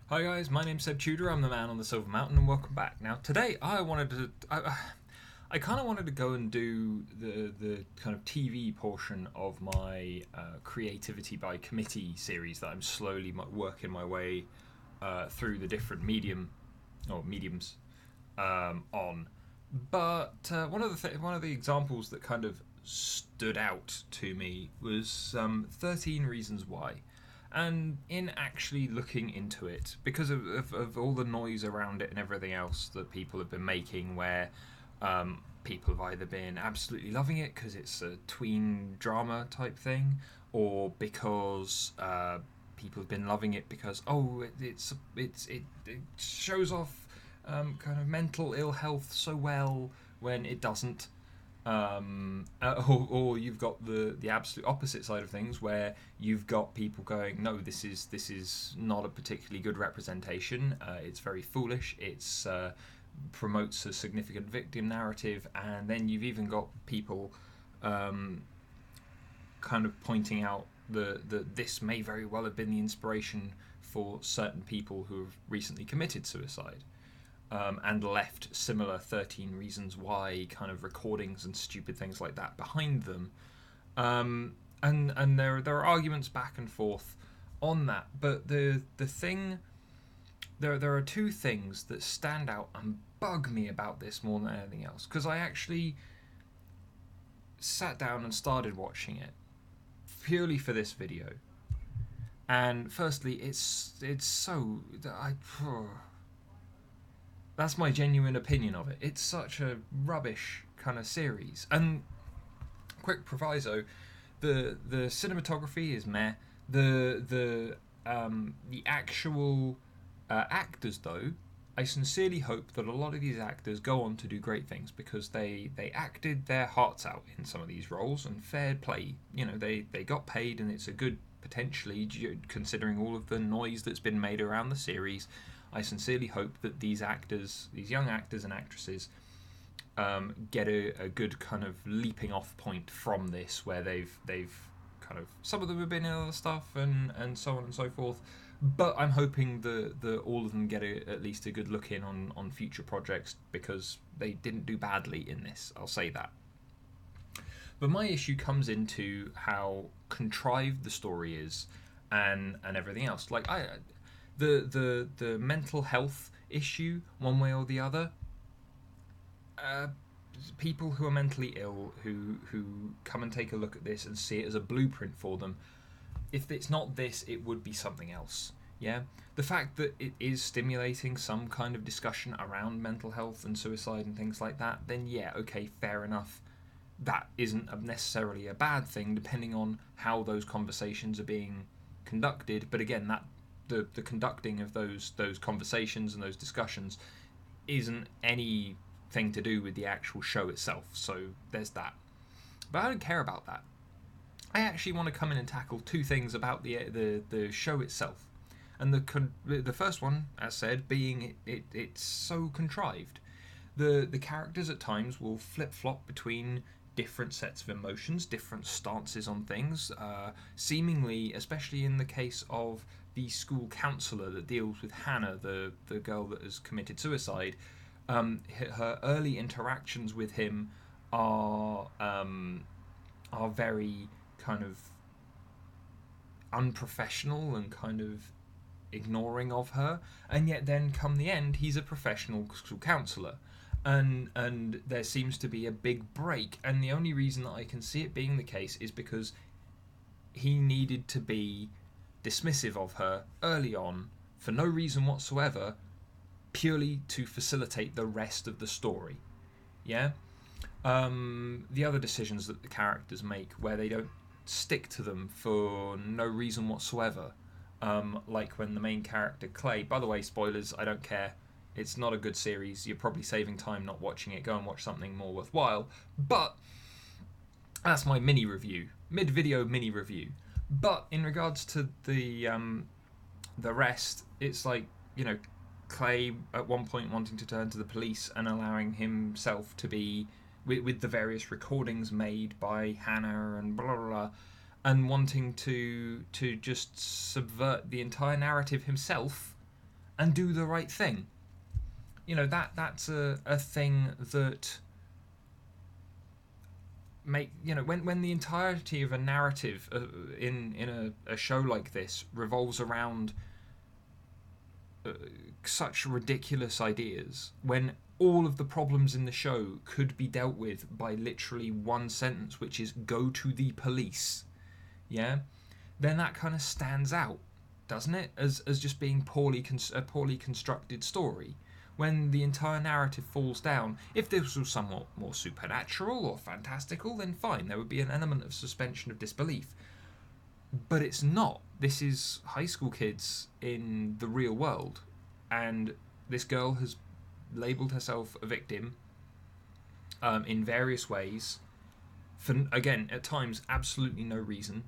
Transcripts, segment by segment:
Hi guys, my name's Seb Tudor. I'm the man on the Silver Mountain, and welcome back. Now today I kind of wanted to go and do the kind of TV portion of my creativity by committee series that I'm slowly working my way through the different mediums on. But one of the examples that kind of stood out to me was 13 Reasons Why. And in actually looking into it, because of all the noise around it and everything else that people have been making, where people have either been absolutely loving it because it's a tween drama type thing, or because people have been loving it because it shows off kind of mental ill health so well when it doesn't. Or you've got the absolute opposite side of things, where you've got people going, no, this is not a particularly good representation. It's very foolish. It's promotes a significant victim narrative, and then you've even got people kind of pointing out that this may very well have been the inspiration for certain people who have recently committed suicide. And left similar 13 Reasons Why kind of recordings and stupid things like that behind them. And there are arguments back and forth on that. But the thing, there are two things that stand out and bug me about this more than anything else. Because I actually sat down and started watching it purely for this video. And firstly, it's so... That's my genuine opinion of it. It's such a rubbish kind of series. And quick proviso, the cinematography is meh. The actual actors, though, I sincerely hope that a lot of these actors go on to do great things, because they acted their hearts out in some of these roles, and fair play. You know, they got paid, and it's a good, potentially, considering all of the noise that's been made around the series. I sincerely hope that these young actors and actresses, get a good kind of leaping off point from this, where they've kind of, some of them have been in other stuff and so on and so forth. But I'm hoping that all of them get at least a good look in on future projects, because they didn't do badly in this. I'll say that. But my issue comes into how contrived the story is, and everything else. Like the mental health issue, one way or the other. People who are mentally ill, who come and take a look at this and see it as a blueprint for them. If it's not this, it would be something else. Yeah, the fact that it is stimulating some kind of discussion around mental health and suicide and things like that, then yeah, okay, fair enough. That isn't necessarily a bad thing, depending on how those conversations are being conducted. But again, that the conducting of those conversations and those discussions isn't anything to do with the actual show itself. So there's that. But I don't care about that. I actually want to come in and tackle two things about the show itself. And the first one, as said, being it's so contrived. The characters at times will flip flop between different sets of emotions, different stances on things, seemingly, especially in the case of the school counsellor that deals with Hannah, the girl that has committed suicide. Her early interactions with him are very kind of unprofessional and kind of ignoring of her, and yet then come the end, he's a professional school counsellor. And there seems to be a big break, and the only reason that I can see it being the case is because he needed to be dismissive of her early on for no reason whatsoever, purely to facilitate the rest of the story. Yeah. The other decisions that the characters make, where they don't stick to them for no reason whatsoever, like when the main character Clay, by the way, spoilers, I don't care, it's not a good series, you're probably saving time not watching it, go and watch something more worthwhile. But that's my mid-video mini review. But in regards to the rest, it's like, you know, Clay at one point wanting to turn to the police and allowing himself to be with the various recordings made by Hannah and blah blah blah, and wanting to just subvert the entire narrative himself and do the right thing. You know, that's a thing that when the entirety of a narrative in a show like this revolves around such ridiculous ideas, when all of the problems in the show could be dealt with by literally one sentence, which is "go to the police," yeah, then that kind of stands out, doesn't it, as just being a poorly constructed story. When the entire narrative falls down, if this was somewhat more supernatural or fantastical, then fine, there would be an element of suspension of disbelief. But it's not. This is high school kids in the real world, and this girl has labelled herself a victim in various ways, for, again, at times, absolutely no reason.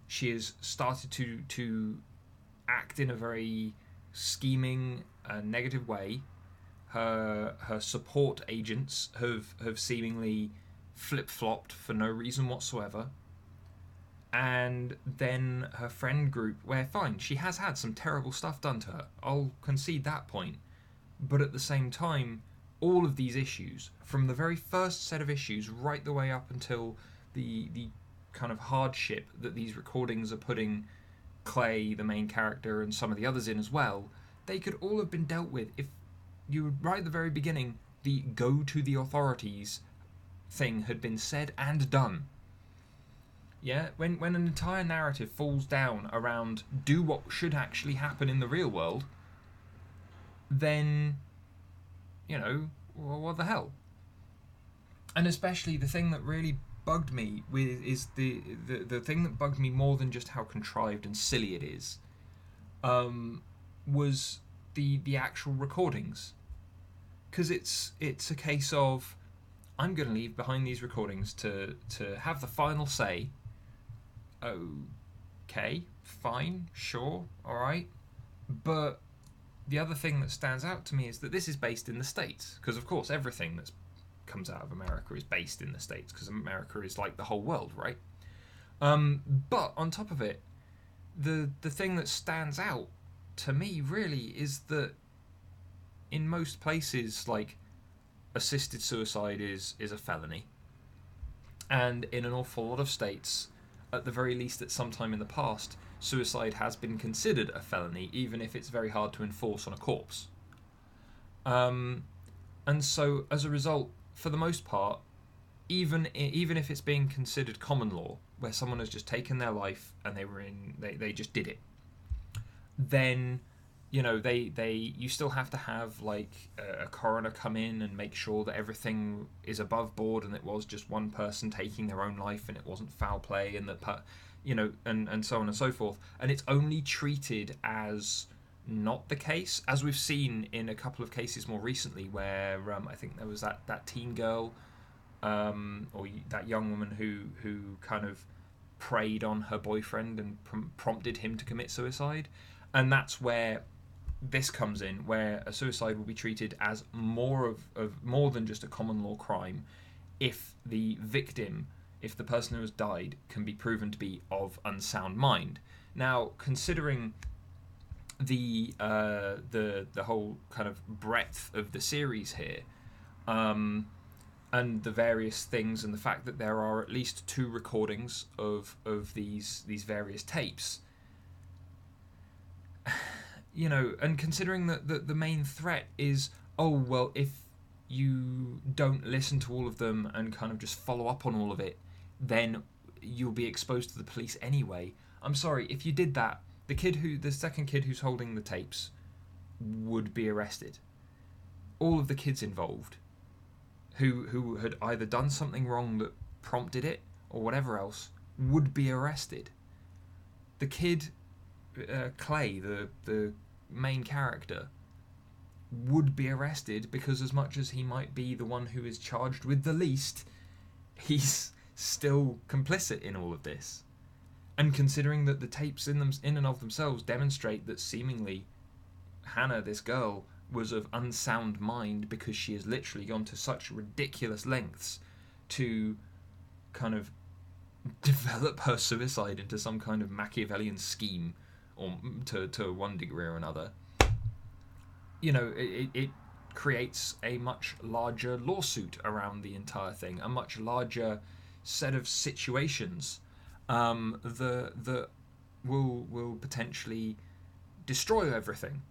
She has started to act in a very scheming, negative way. Her support agents have seemingly flip-flopped for no reason whatsoever. And then her friend group, where fine, she has had some terrible stuff done to her. I'll concede that point. But at the same time, all of these issues, from the very first set of issues right the way up until the kind of hardship that these recordings are putting Clay, the main character, and some of the others in as well, they could all have been dealt with if you, right at the very beginning, the "go to the authorities" thing had been said and done. Yeah, when an entire narrative falls down around do what should actually happen in the real world, then, well, what the hell? And especially the thing that really bugged me is the thing that bugged me more than just how contrived and silly it is, was the actual recordings. Because it's a case of, I'm going to leave behind these recordings to have the final say. Okay, fine, sure, alright. But the other thing that stands out to me is that this is based in the States. Because, of course, everything that comes out of America is based in the States. Because America is like the whole world, right? But on top of it, the thing that stands out to me really is that in most places, like, assisted suicide is a felony. And in an awful lot of states, at the very least at some time in the past, suicide has been considered a felony, even if it's very hard to enforce on a corpse. And so, as a result, for the most part, even if it's being considered common law, where someone has just taken their life and they just did it, then you still have to have like a coroner come in and make sure that everything is above board and it was just one person taking their own life and it wasn't foul play and and so on and so forth. And it's only treated as not the case, as we've seen in a couple of cases more recently where I think there was that teen girl or that young woman who kind of preyed on her boyfriend and prompted him to commit suicide. And that's where this comes in, where a suicide will be treated as more than just a common law crime if the victim, if the person who has died, can be proven to be of unsound mind. Now, considering the whole kind of breadth of the series here, and the various things, and the fact that there are at least 2 recordings of these various tapes, and considering that the main threat is, oh, well, if you don't listen to all of them and kind of just follow up on all of it, then you'll be exposed to the police anyway. I'm sorry, if you did that, the second kid who's holding the tapes would be arrested. All of the kids involved who had either done something wrong that prompted it or whatever else would be arrested. The kid, Clay, the main character, would be arrested because as much as he might be the one who is charged with the least, he's still complicit in all of this. And considering that the tapes in and of themselves demonstrate that seemingly Hannah, this girl, was of unsound mind because she has literally gone to such ridiculous lengths to kind of develop her suicide into some kind of Machiavellian scheme, or to one degree or another, it creates a much larger lawsuit around the entire thing, a much larger set of situations that will potentially destroy everything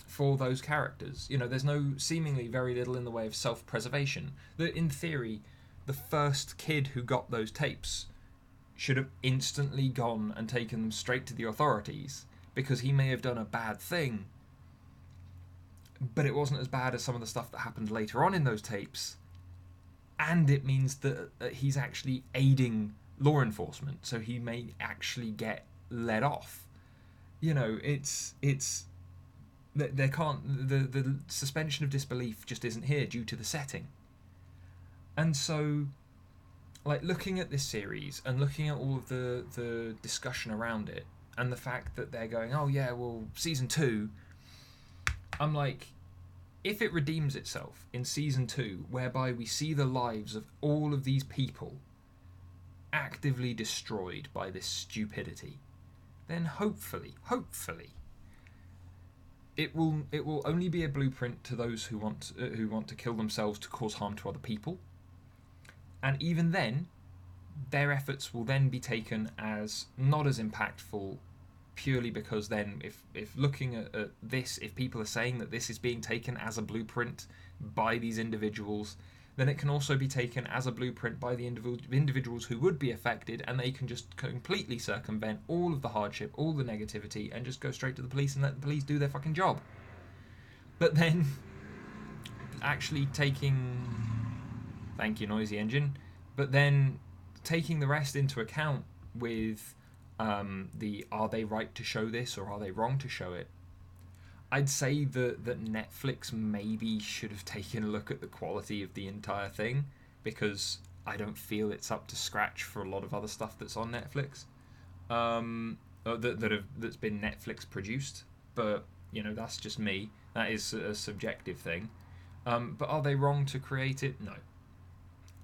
for those characters. There's seemingly very little in the way of self-preservation. That in theory, the first kid who got those tapes should have instantly gone and taken them straight to the authorities, because he may have done a bad thing, but it wasn't as bad as some of the stuff that happened later on in those tapes, and it means that he's actually aiding law enforcement, so he may actually get let off. It's there can't the suspension of disbelief just isn't here due to the setting. And so, like, looking at this series and looking at all of the discussion around it, and the fact that they're going, oh yeah, well, season 2, I'm like, if it redeems itself in season 2, whereby we see the lives of all of these people actively destroyed by this stupidity, then hopefully it will only be a blueprint to those who want to kill themselves to cause harm to other people. And even then, their efforts will then be taken as not as impactful, purely because then if looking at this, if people are saying that this is being taken as a blueprint by these individuals, then it can also be taken as a blueprint by the individuals who would be affected, and they can just completely circumvent all of the hardship, all the negativity, and just go straight to the police and let the police do their fucking job. But then actually thank you, noisy engine, but then taking the rest into account with are they right to show this or are they wrong to show it? I'd say that Netflix maybe should have taken a look at the quality of the entire thing, because I don't feel it's up to scratch for a lot of other stuff that's on Netflix, that's been Netflix produced. But that's just me. That is a subjective thing. But are they wrong to create it? No.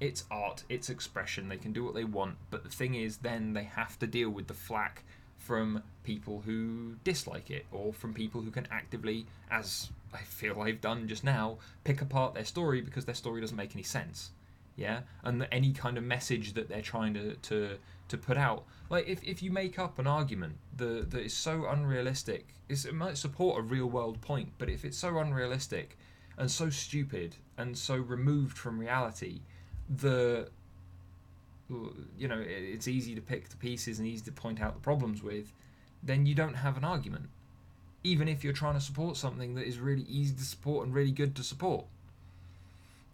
It's art, it's expression, they can do what they want, but the thing is, then they have to deal with the flack from people who dislike it, or from people who can actively, as I feel I've done just now, pick apart their story because their story doesn't make any sense. Yeah? And any kind of message that they're trying to put out. Like, if you make up an argument that is so unrealistic, it might support a real world point, but if it's so unrealistic and so stupid and so removed from reality, it's easy to pick the pieces and easy to point out the problems with, then you don't have an argument, even if you're trying to support something that is really easy to support and really good to support.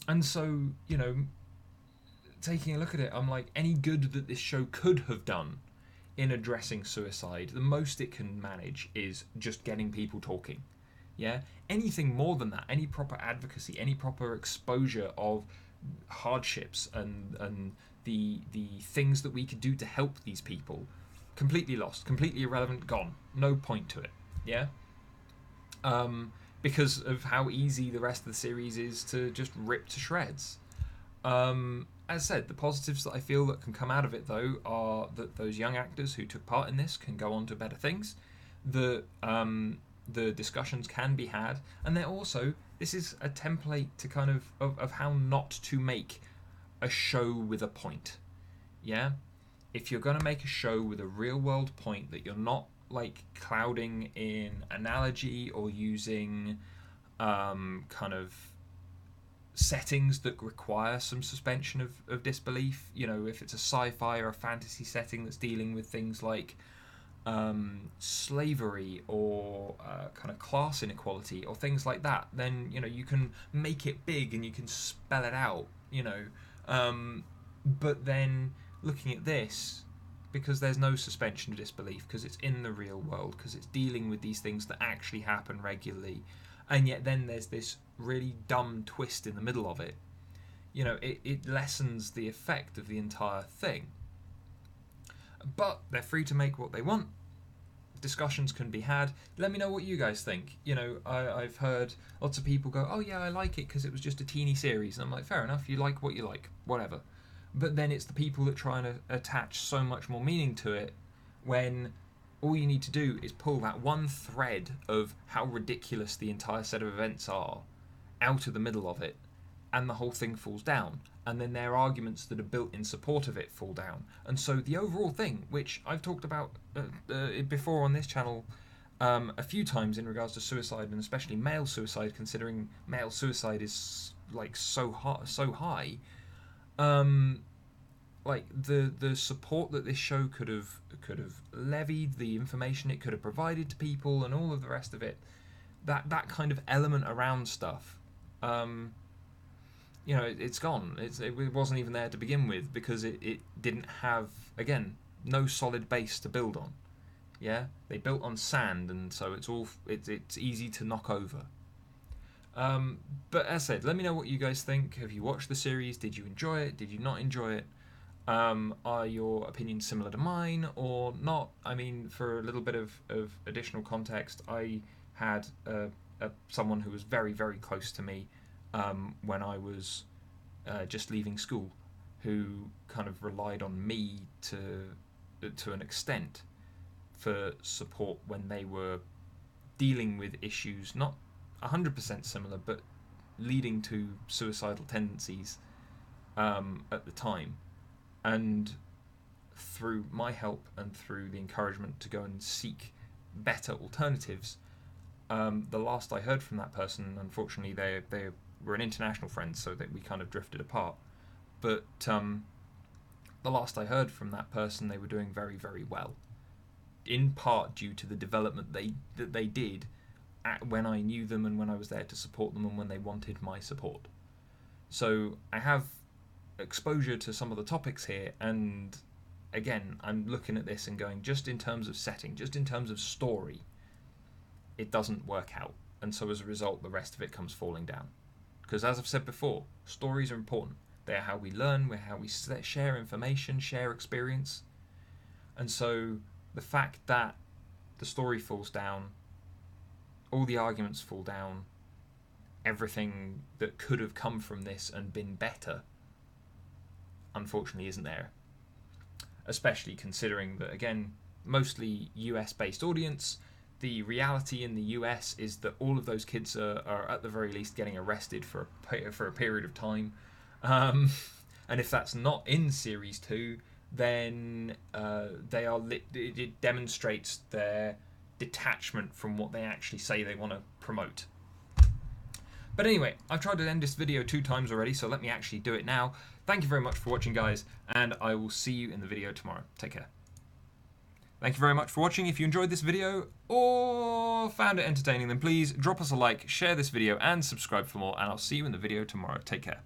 And so, taking a look at it, I'm like, any good that this show could have done in addressing suicide, the most it can manage is just getting people talking. Yeah? Anything more than that, any proper advocacy, any proper exposure of hardships and the things that we could do to help these people, completely lost, completely irrelevant, gone, no point to it. Yeah, because of how easy the rest of the series is to just rip to shreds. As I said, the positives that I feel that can come out of it, though, are that those young actors who took part in this can go on to better things. The discussions can be had, and they're also, this is a template to kind of how not to make a show with a point. Yeah? If you're going to make a show with a real world point that you're not like clouding in analogy or using kind of settings that require some suspension of disbelief, if it's a sci-fi or a fantasy setting that's dealing with things like slavery or kind of class inequality or things like that, then you can make it big and you can spell it out, but then looking at this, because there's no suspension of disbelief, because it's in the real world, because it's dealing with these things that actually happen regularly, and yet then there's this really dumb twist in the middle of it, it lessens the effect of the entire thing. But they're free to make what they want. Discussions can be had. Let me know what you guys think. I've heard lots of people go, oh yeah, I like it because it was just a teeny series. And I'm like, fair enough, you like what you like, whatever. But then it's the people that try and attach so much more meaning to it when all you need to do is pull that one thread of how ridiculous the entire set of events are out of the middle of it, and the whole thing falls down. And then their arguments that are built in support of it fall down. And so the overall thing, which I've talked about before on this channel a few times in regards to suicide, and especially male suicide, considering male suicide is like so high, like the support that this show could have levied, the information it could have provided to people, and all of the rest of it, that kind of element around stuff, you know, it's gone. It wasn't even there to begin with, because it didn't have, again, no solid base to build on. Yeah, they built on sand, and so it's easy to knock over. But as I said, let me know what you guys think. Have you watched the series? Did you enjoy it? Did you not enjoy it? Are your opinions similar to mine or not? I mean, for a little bit of additional context, I had someone who was very, very close to me when I was just leaving school, who kind of relied on me to an extent for support when they were dealing with issues not 100% similar, but leading to suicidal tendencies at the time. And through my help and through the encouragement to go and seek better alternatives, the last I heard from that person, unfortunately, they were an international friend, so that we kind of drifted apart. But the last I heard from that person, they were doing very, very well, in part due to the development that they did when I knew them and when I was there to support them and when they wanted my support. So I have exposure to some of the topics here, and again, I'm looking at this and going, just in terms of setting, just in terms of story, it doesn't work out, and so as a result the rest of it comes falling down. Because as I've said before, stories are important. They're how we learn, they're how we share information, share experience. And so the fact that the story falls down, all the arguments fall down, everything that could have come from this and been better, unfortunately isn't there. Especially considering that, again, mostly US-based audience, the reality in the US is that all of those kids are at the very least getting arrested for a period of time. And if that's not in Series 2, then it demonstrates their detachment from what they actually say they want to promote. But anyway, I've tried to end this video 2 times already, so let me actually do it now. Thank you very much for watching, guys, and I will see you in the video tomorrow. Take care. Thank you very much for watching. If you enjoyed this video or found it entertaining, then please drop us a like, share this video, and subscribe for more, and I'll see you in the video tomorrow. Take care.